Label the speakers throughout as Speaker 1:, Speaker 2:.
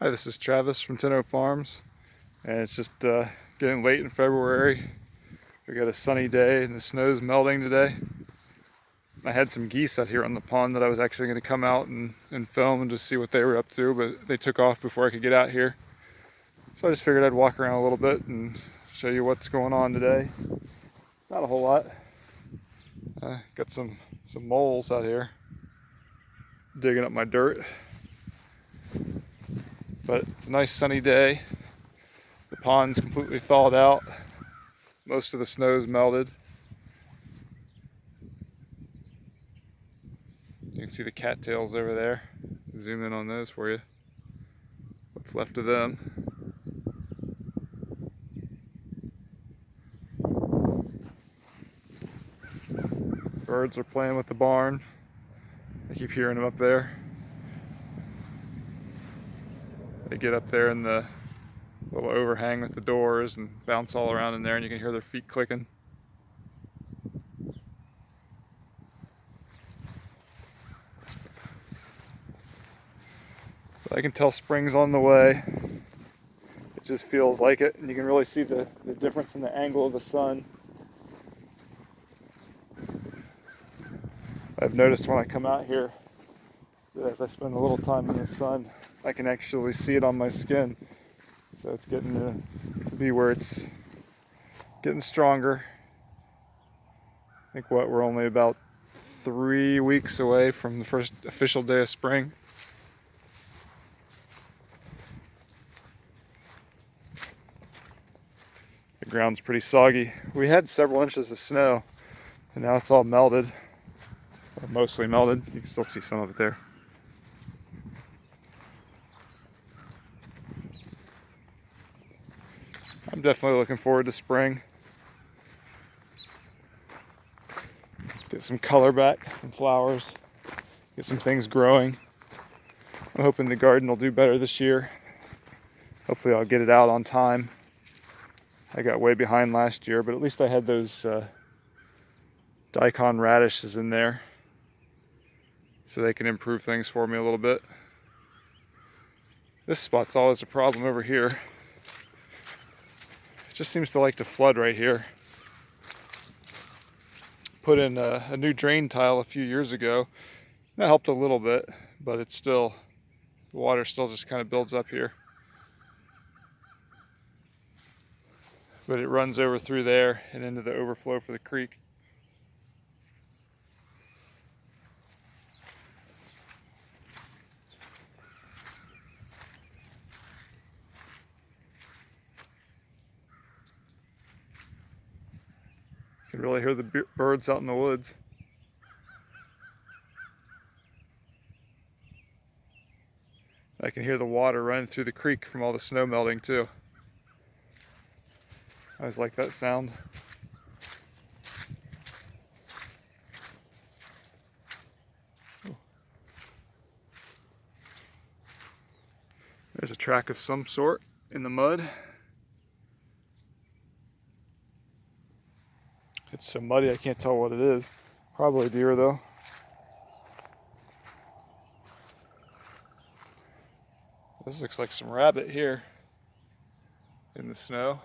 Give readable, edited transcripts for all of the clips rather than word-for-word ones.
Speaker 1: Hi, this is Travis from Tenno Farms, and it's just getting late in February. We got a sunny day and the snow's melting today. I had some geese out here on the pond that I was actually going to come out and film and just see what they were up to, but they took off before I could get out here. So I just figured I'd walk around a little bit and show you what's going on today. Not a whole lot. Got some moles out here digging up my dirt. But it's a nice sunny day. The pond's completely thawed out. Most of the snow's melted. You can see the cattails over there. Zoom in on those for you. What's left of them. Birds are playing with the barn. I keep hearing them up there. They get up there in the little overhang with the doors and bounce all around in there, and you can hear their feet clicking. But I can tell spring's on the way. It just feels like it, and you can really see the difference in the angle of the sun. I've noticed when I come out here that as I spend a little time in the sun, I can actually see it on my skin. So it's getting to be where it's getting stronger. I think we're only about 3 weeks away from the first official day of spring. The ground's pretty soggy. We had several inches of snow, and now it's all melted. Or mostly melted. You can still see some of it there. I'm definitely looking forward to spring. Get some color back, some flowers, get some things growing. I'm hoping the garden will do better this year. Hopefully I'll get it out on time. I got way behind last year, but at least I had those daikon radishes in there, so they can improve things for me a little bit. This spot's always a problem over here. It just seems to like to flood right here. Put in a new drain tile a few years ago. That helped a little bit, but it's still, the water still just kind of builds up here. But it runs over through there and into the overflow for the creek. You can really hear the birds out in the woods. I can hear the water running through the creek from all the snow melting too. I always like that sound. There's a track of some sort in the mud. It's so muddy I can't tell what it is. Probably deer though. This looks like some rabbit here in the snow.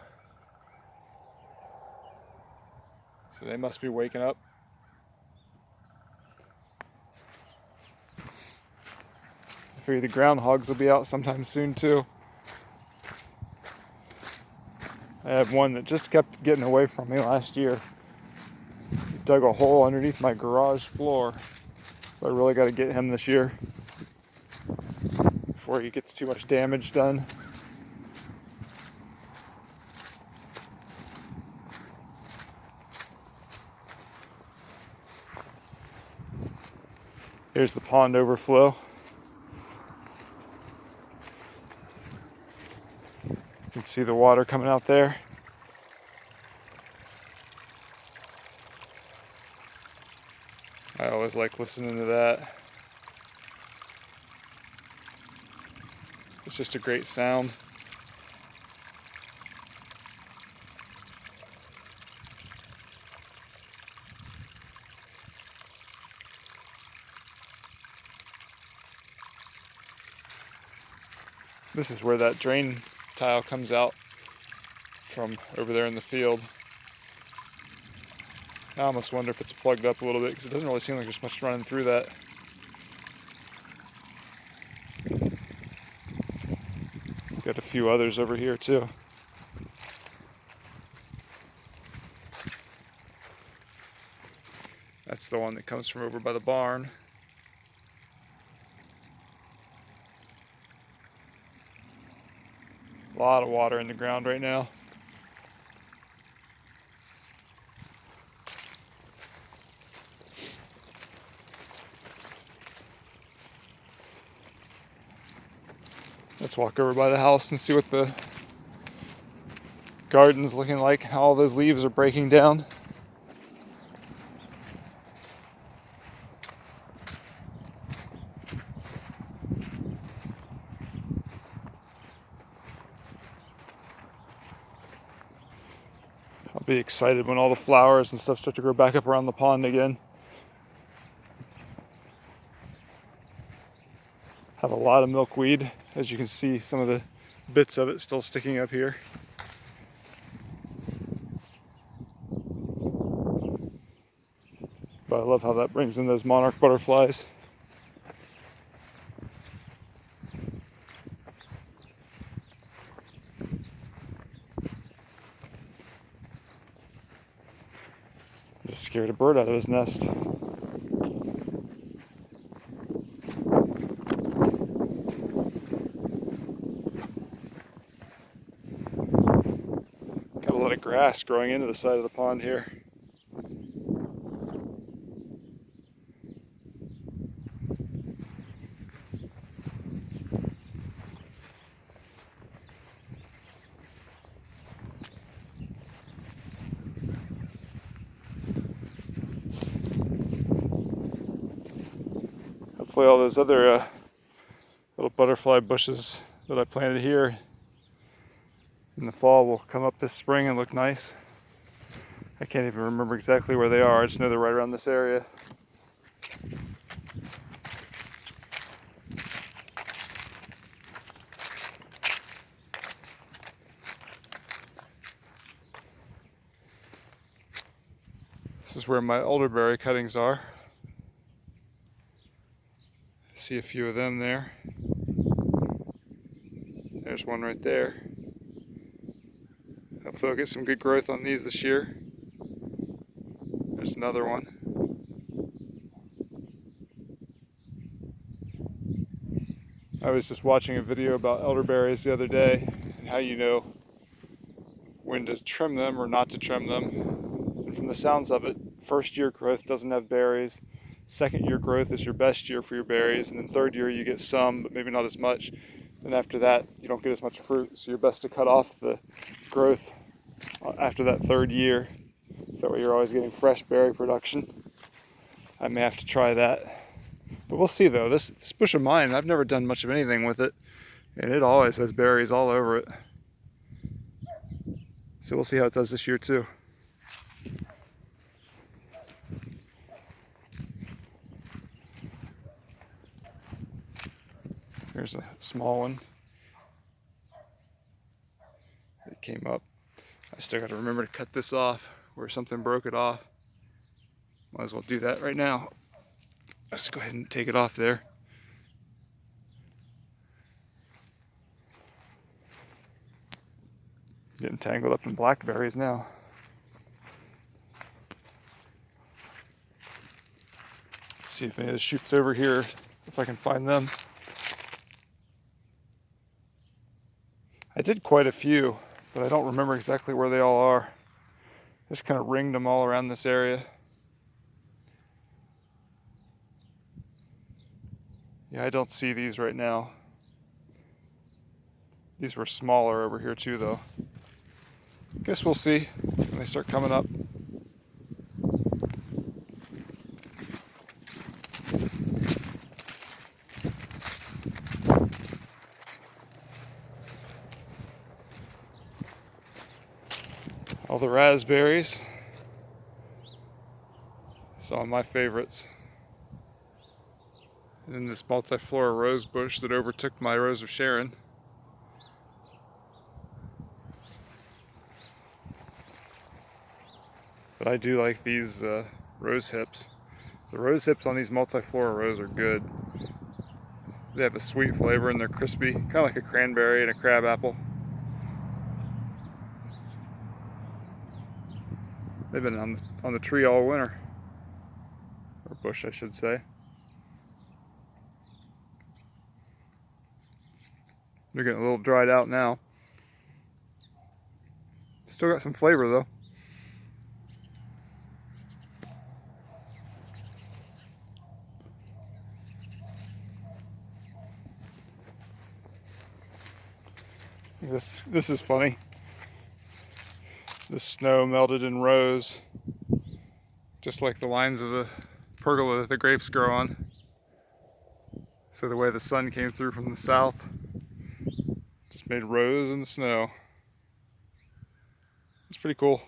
Speaker 1: So they must be waking up. I figure the groundhogs will be out sometime soon too. I had one that just kept getting away from me last year. He dug a hole underneath my garage floor. So I really got to get him this year before he gets too much damage done. Here's the pond overflow. You can see the water coming out there. I always like listening to that. It's just a great sound. This is where that drain tile comes out from over there in the field. I almost wonder if it's plugged up a little bit because it doesn't really seem like there's much running through that. Got a few others over here too. That's the one that comes from over by the barn. A lot of water in the ground right now. Let's walk over by the house and see what the garden's looking like, how all those leaves are breaking down. I'll be excited when all the flowers and stuff start to grow back up around the pond again. Have a lot of milkweed. As you can see, some of the bits of it still sticking up here. But I love how that brings in those monarch butterflies. Just scared a bird out of his nest. Got a lot of grass growing into the side of the pond here. Hopefully all those other little butterfly bushes that I planted here in the fall will come up this spring and look nice. I can't even remember exactly where they are. I just know they're right around this area. This is where my elderberry cuttings are. See a few of them there. There's one right there. Hopefully I'll get some good growth on these this year. There's another one. I was just watching a video about elderberries the other day and how you know when to trim them or not to trim them. And from the sounds of it, first year growth doesn't have berries. Second year growth is your best year for your berries, and then third year you get some, but maybe not as much. Then after that, you don't get as much fruit, so you're best to cut off the growth after that third year. So that way you're always getting fresh berry production. I may have to try that. But we'll see though. This bush of mine, I've never done much of anything with it, and it always has berries all over it. So we'll see how it does this year too. Here's a small one. It came up. I still got to remember to cut this off where something broke it off. Might as well do that right now. I'll just go ahead and take it off there. Getting tangled up in blackberries now. Let's see if any of the shoots over here, if I can find them. I did quite a few, but I don't remember exactly where they all are. Just kind of ringed them all around this area. Yeah, I don't see these right now. These were smaller over here too, though. Guess we'll see when they start coming up. All the raspberries. Some of my favorites. And then this multiflora rose bush that overtook my Rose of Sharon. But I do like these rose hips. The rose hips on these multiflora rose are good. They have a sweet flavor and they're crispy, kind of like a cranberry and a crab apple. They've been on the tree all winter, or bush I should say. They're getting a little dried out now. Still got some flavor though. This is funny. The snow melted in rose, just like the lines of the pergola that the grapes grow on. So the way the sun came through from the south just made rose in the snow. It's pretty cool.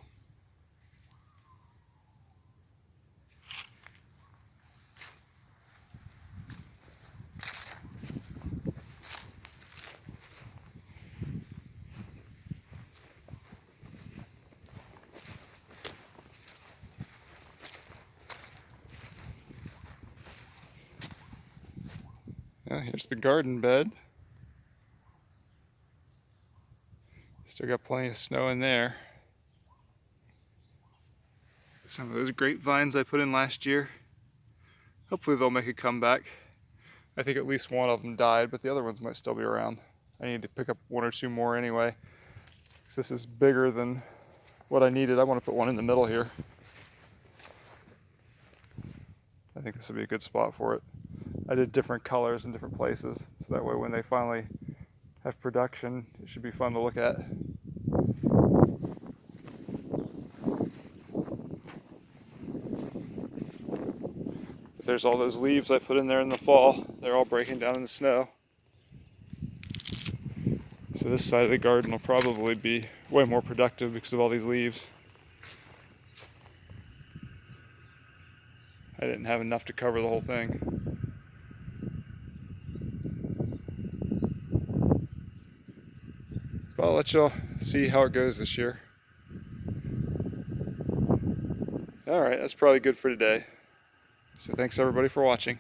Speaker 1: Yeah, here's the garden bed. Still got plenty of snow in there. Some of those grapevines I put in last year. Hopefully they'll make a comeback. I think at least one of them died, but the other ones might still be around. I need to pick up one or two more anyway, because this is bigger than what I needed. I want to put one in the middle here. I think this would be a good spot for it. I did different colors in different places, so that way when they finally have production, it should be fun to look at. There's all those leaves I put in there in the fall. They're all breaking down in the snow. So this side of the garden will probably be way more productive because of all these leaves. I didn't have enough to cover the whole thing. But I'll let y'all see how it goes this year. Alright, that's probably good for today. So thanks everybody for watching.